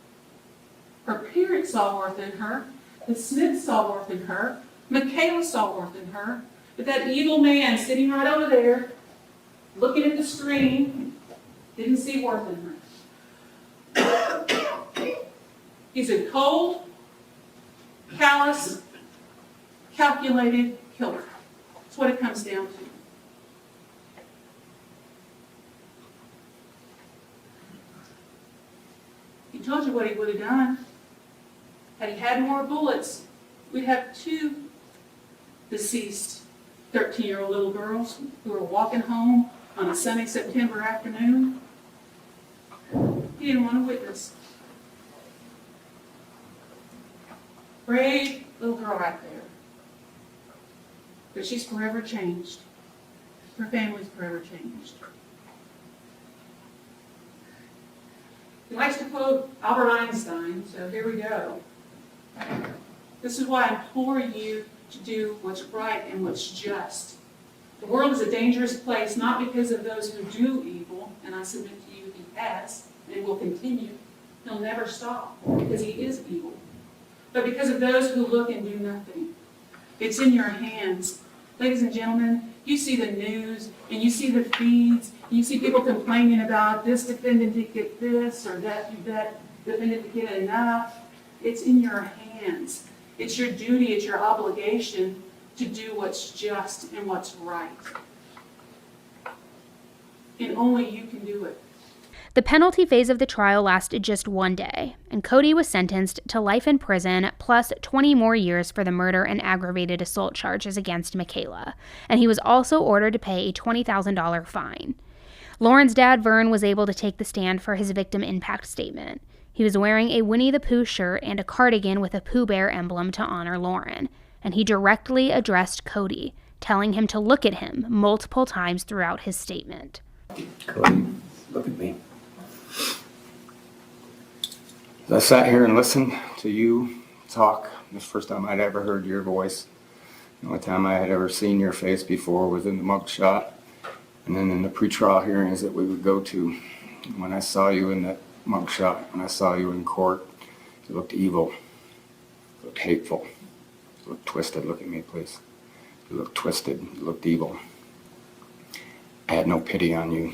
Her parents saw worth in her. The Smiths saw worth in her. Michaela saw worth in her. But that evil man sitting right over there, looking at the screen, didn't see worth in her. He's a cold, callous, calculated killer. That's what it comes down to. He told you what he would have done. Had he had more bullets, we'd have 2 deceased 13-year-old little girls who were walking home on a sunny September afternoon. He didn't want to witness. Brave little girl right there. But she's forever changed. Her family's forever changed. He likes to quote Albert Einstein, so here we go. This is why I implore you to do what's right and what's just. The world is a dangerous place, not because of those who do evil, and I submit to you he has, and will continue. He'll never stop, because he is evil. But because of those who look and do nothing. It's in your hands. Ladies and gentlemen, you see the news, and you see the feeds, and you see people complaining about this defendant didn't get this, or that defendant didn't get enough. It's in your hands. It's your duty, it's your obligation to do what's just and what's right. And only you can do it. The penalty phase of the trial lasted just 1 day, and Cody was sentenced to life in prison plus 20 more years for the murder and aggravated assault charges against Michaela, and he was also ordered to pay a $20,000 fine. Lauren's dad, Vern, was able to take the stand for his victim impact statement. He was wearing a Winnie the Pooh shirt and a cardigan with a Pooh Bear emblem to honor Lauren, and he directly addressed Cody, telling him to look at him multiple times throughout his statement. Cody, look at me. As I sat here and listened to you talk, this is the first time I'd ever heard your voice. The only time I had ever seen your face before was in the mugshot, and then in the pretrial hearings that we would go to. When I saw you in that mugshot, when I saw you in court, you looked evil, you looked hateful, you looked twisted. Look at me, please. You looked twisted, you looked evil. I had no pity on you.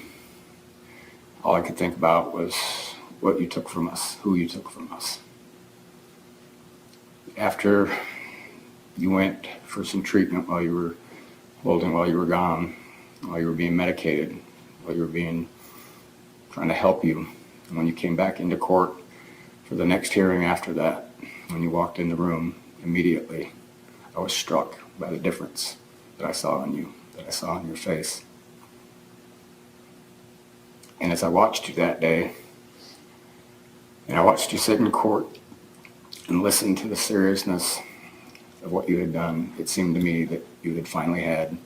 All I could think about was what you took from us, who you took from us. After you went for some treatment while you were gone, while you were being medicated, while you were trying to help you, and when you came back into court for the next hearing after that, when you walked in the room, immediately I was struck by the difference that I saw in you, that I saw in your face. And as I watched you that day, and I watched you sit in court and listened to the seriousness of what you had done, it seemed to me that you had finally had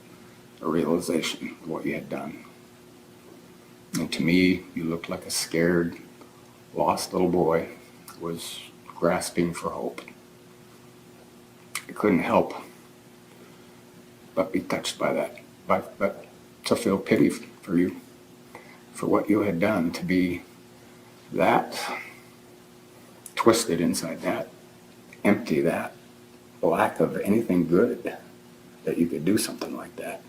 a realization of what you had done. And to me, you looked like a scared, lost little boy who was grasping for hope. I couldn't help but be touched by that, but to feel pity for you, for what you had done, to be that twisted inside, that empty, that lack of anything good, that you could do something like that.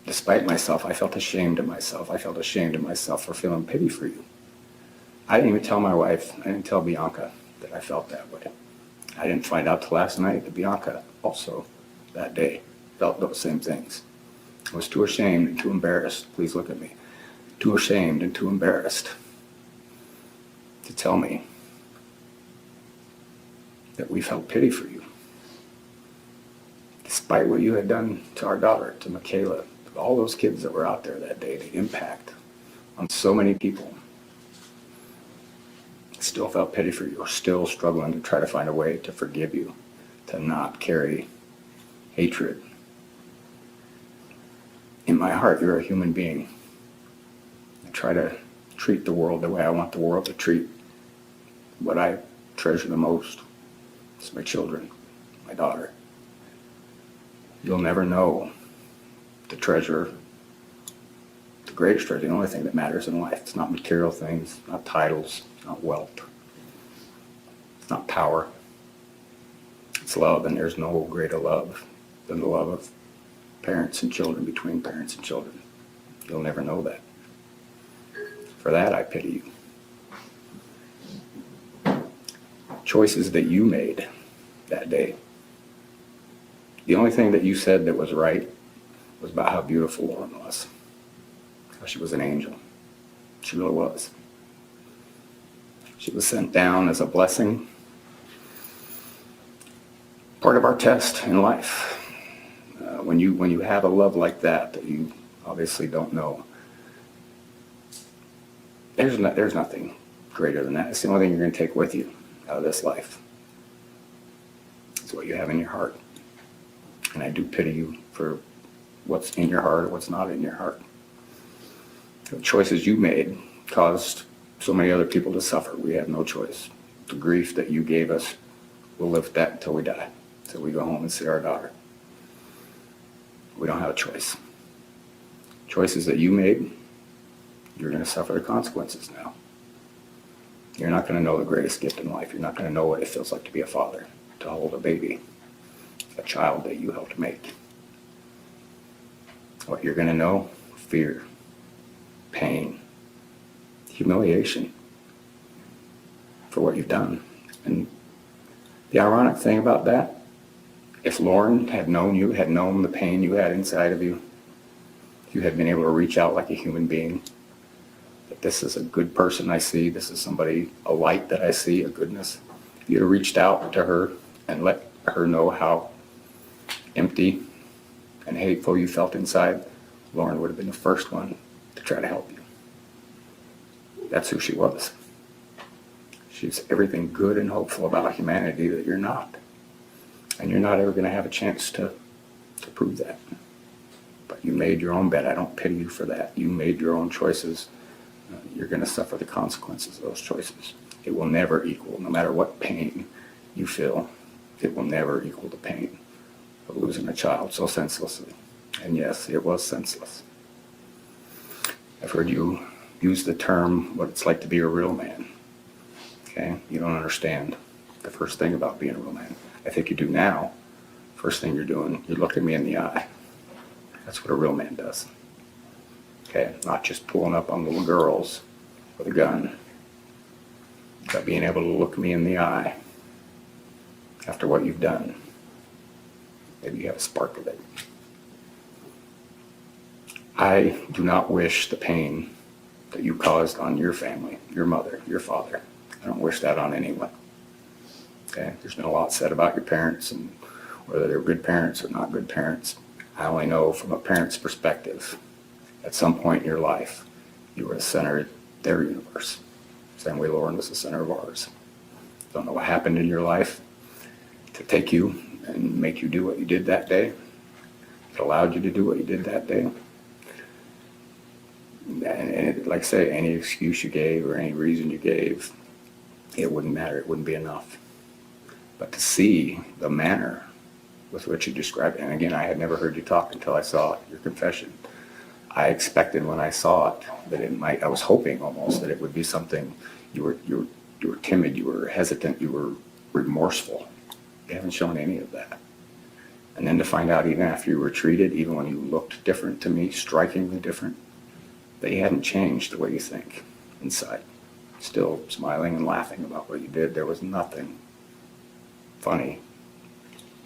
Despite myself, I felt ashamed of myself. I felt ashamed of myself for feeling pity for you. I didn't even tell my wife, I didn't tell Bianca that I felt that way. I didn't find out till last night that Bianca also that day felt those same things. I was too ashamed and too embarrassed, please look at me, too ashamed and too embarrassed to tell me that we felt pity for you. Despite what you had done to our daughter, to Michaela, to all those kids that were out there that day, the impact on so many people, I still felt pity for you. We're still struggling to try to find a way to forgive you, to not carry hatred. In my heart, you're a human being. I try to treat the world the way I want the world to treat what I treasure the most. It's my children, my daughter. You'll never know the treasure, the greatest treasure, the only thing that matters in life. It's not material things, not titles, it's not wealth. It's not power. It's love, and there's no greater love than the love of parents and children, between parents and children. You'll never know that. For that, I pity you. Choices that you made that day. The only thing that you said that was right was about how beautiful Lauren was. How she was an angel. She really was. She was sent down as a blessing. Part of our test in life. When you have a love like that you obviously don't know, there's nothing greater than that. It's the only thing you're going to take with you out of this life. It's what you have in your heart. And I do pity you for what's in your heart or what's not in your heart. The choices you made caused so many other people to suffer. We have no choice. The grief that you gave us, we'll live with that until we die, until we go home and see our daughter. We don't have a choice. Choices that you made, you're going to suffer the consequences now. You're not going to know the greatest gift in life. You're not going to know what it feels like to be a father, to hold a baby, a child that you helped make. What you're going to know, fear, pain, humiliation for what you've done. And the ironic thing about that, if Lauren had known you, had known the pain you had inside of you, you had been able to reach out like a human being, that this is a good person I see, this is somebody, a light that I see, a goodness. If you'd have reached out to her and let her know how empty and hateful you felt inside, Lauren would have been the first one to try to help you. That's who she was. She's everything good and hopeful about humanity that you're not. And you're not ever going to have a chance to prove that. But you made your own bet. I don't pity you for that. You made your own choices. You're going to suffer the consequences of those choices. It will never equal, no matter what pain you feel, it will never equal the pain of losing a child so senselessly. And yes, it was senseless. I've heard you use the term, what it's like to be a real man. Okay? You don't understand the first thing about being a real man. I think you do now. First thing you're doing, you're looking me in the eye. That's what a real man does. Okay? Not just pulling up on little girls with a gun. But being able to look me in the eye after what you've done, maybe you have a spark of it. I do not wish the pain that you caused on your family, your mother, your father. I don't wish that on anyone. Okay? There's been a lot said about your parents and whether they're good parents or not good parents. I only know from a parent's perspective, at some point in your life, you were the center of their universe. Same way Lauren was the center of ours. Don't know what happened in your life to take you and make you do what you did that day. It allowed you to do what you did that day. And like I say, any excuse you gave or any reason you gave, it wouldn't matter. It wouldn't be enough. But to see the manner with which you described it, and again, I had never heard you talk until I saw your confession. I expected when I saw it that it might, I was hoping almost that it would be something you were timid, you were hesitant, you were remorseful. You haven't shown any of that. And then to find out even after you were treated, even when you looked different to me, strikingly different, that you hadn't changed the way you think inside. Still smiling and laughing about what you did. There was nothing funny,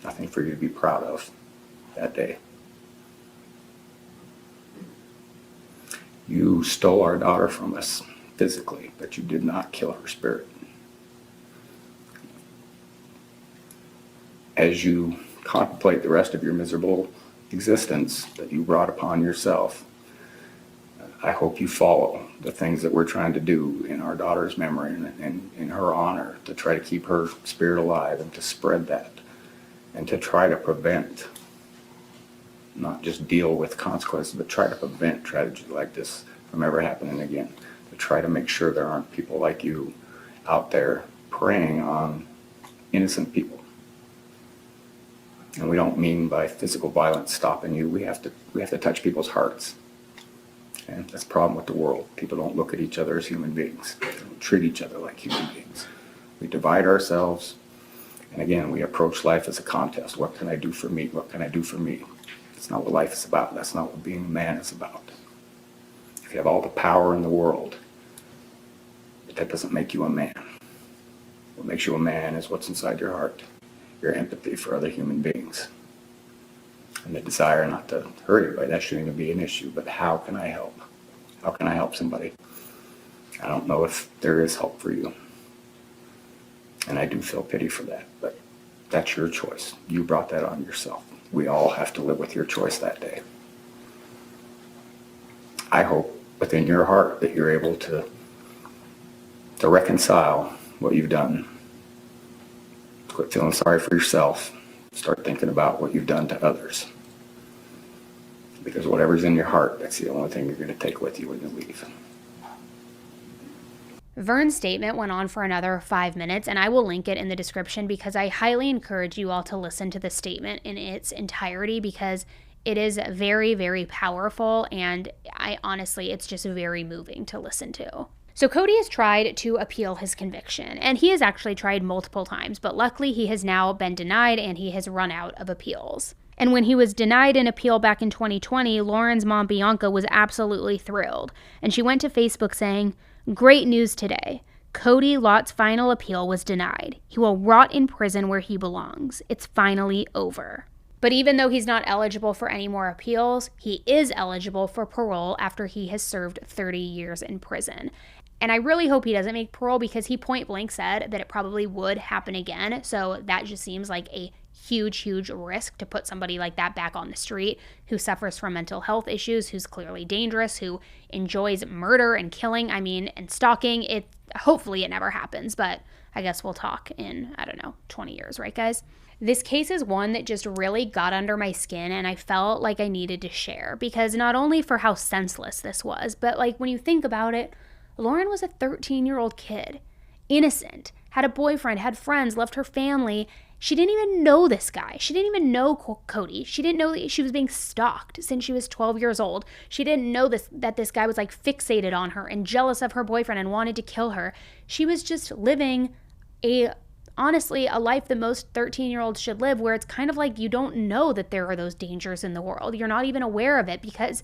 nothing for you to be proud of that day. You stole our daughter from us physically, but you did not kill her spirit. As you contemplate the rest of your miserable existence that you brought upon yourself, I hope you follow the things that we're trying to do in our daughter's memory and in her honor to try to keep her spirit alive and to spread that and to try to prevent, not just deal with consequences, but try to prevent tragedy like this from ever happening again. To try to make sure there aren't people like you out there preying on innocent people. And we don't mean by physical violence stopping you. We have to touch people's hearts. And that's the problem with the world. People don't look at each other as human beings. They don't treat each other like human beings. We divide ourselves. And again, we approach life as a contest. What can I do for me? What can I do for me? That's not what life is about. That's not what being a man is about. If you have all the power in the world, but that doesn't make you a man. What makes you a man is what's inside your heart. Your empathy for other human beings. And the desire not to hurt anybody. That shouldn't even be an issue. But how can I help? How can I help somebody? I don't know if there is help for you. And I do feel pity for that. But that's your choice. You brought that on yourself. We all have to live with your choice that day. I hope within your heart that you're able to reconcile what you've done. Quit feeling sorry for yourself. Start thinking about what you've done to others. Because whatever's in your heart, that's the only thing you're going to take with you when you leave. Vern's statement went on for another 5 minutes, and I will link it in the description because I highly encourage you all to listen to the statement in its entirety because it is very, very powerful, and it's just very moving to listen to. So Cody has tried to appeal his conviction, and he has actually tried multiple times, but luckily he has now been denied and he has run out of appeals. And when he was denied an appeal back in 2020, Lauren's mom, Bianca, was absolutely thrilled. And she went to Facebook saying, "Great news today. Cody Lott's final appeal was denied. He will rot in prison where he belongs. It's finally over." But even though he's not eligible for any more appeals, he is eligible for parole after he has served 30 years in prison. And I really hope he doesn't make parole because he point blank said that it probably would happen again. So that just seems like a huge, huge risk to put somebody like that back on the street who suffers from mental health issues, who's clearly dangerous, who enjoys murder and killing, and stalking. Hopefully it never happens, but I guess we'll talk in, 20 years, right, guys? This case is one that just really got under my skin and I felt like I needed to share because not only for how senseless this was, but when you think about it, Lauren was a 13-year-old kid, innocent, had a boyfriend, had friends, loved her family. She didn't even know this guy. She didn't even know Cody. She didn't know that she was being stalked since she was 12 years old. She didn't know that this guy was fixated on her and jealous of her boyfriend and wanted to kill her. She was just living honestly, a life that most 13-year-olds should live where it's kind of you don't know that there are those dangers in the world. You're not even aware of it because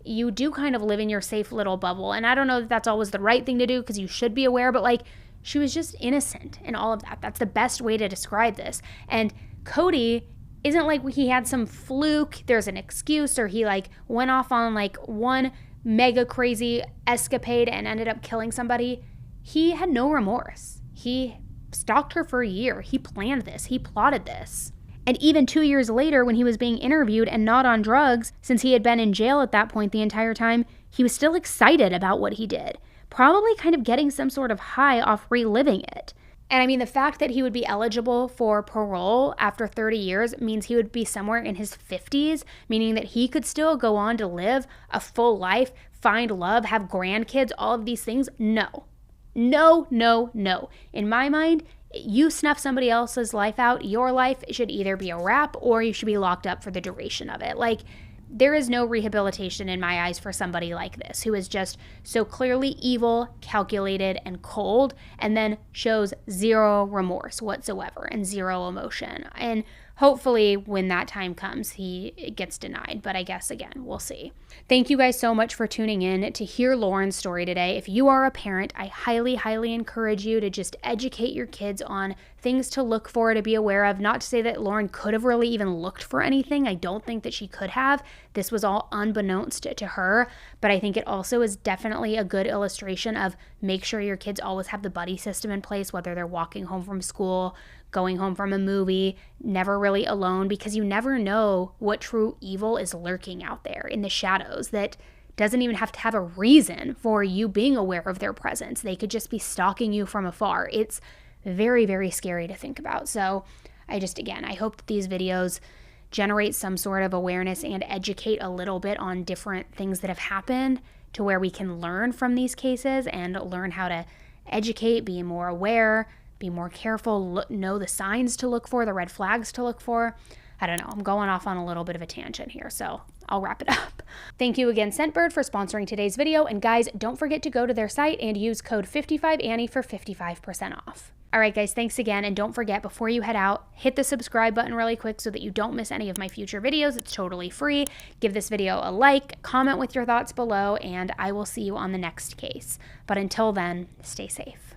you do kind of live in your safe little bubble. And I don't know that that's always the right thing to do because you should be aware, but She was just innocent in all of that. That's the best way to describe this. And Cody isn't like he had some fluke, there's an excuse, or he like went off on like one mega crazy escapade and ended up killing somebody. He had no remorse. He stalked her for a year. He planned this. He plotted this. And even 2 years later, when he was being interviewed and not on drugs, since he had been in jail at that point the entire time, he was still excited about what he did. Probably kind of getting some sort of high off reliving it. And I mean, the fact that he would be eligible for parole after 30 years means he would be somewhere in his 50s, meaning that he could still go on to live a full life, find love, have grandkids, all of these things. No. No, no, no. In my mind, you snuff somebody else's life out, your life should either be a wrap or you should be locked up for the duration of it. Like, there is no rehabilitation in my eyes for somebody like this, who is just so clearly evil, calculated, and cold, and then shows zero remorse whatsoever and zero emotion. And hopefully when that time comes, he gets denied. But I guess, again, we'll see. Thank you guys so much for tuning in to hear Lauren's story today. If you are a parent, I highly, highly encourage you to just educate your kids on things to look for, to be aware of. Not to say that Lauren could have really even looked for anything. I don't think that she could have. This was all unbeknownst to her. But I think it also is definitely a good illustration of make sure your kids always have the buddy system in place, whether they're walking home from school, going home from a movie, never really alone, because you never know what true evil is lurking out there in the shadows that doesn't even have to have a reason for you being aware of their presence. They could just be stalking you from afar. It's very, very scary to think about. So I hope that these videos generate some sort of awareness and educate a little bit on different things that have happened to where we can learn from these cases and learn how to educate, be more aware, be more careful, know the signs to look for, the red flags to look for. I don't know. I'm going off on a little bit of a tangent here, so I'll wrap it up. Thank you again, Scentbird, for sponsoring today's video. And guys, don't forget to go to their site and use code 55Annie for 55% off. All right, guys, thanks again. And don't forget, before you head out, hit the subscribe button really quick so that you don't miss any of my future videos. It's totally free. Give this video a like, comment with your thoughts below, and I will see you on the next case. But until then, stay safe.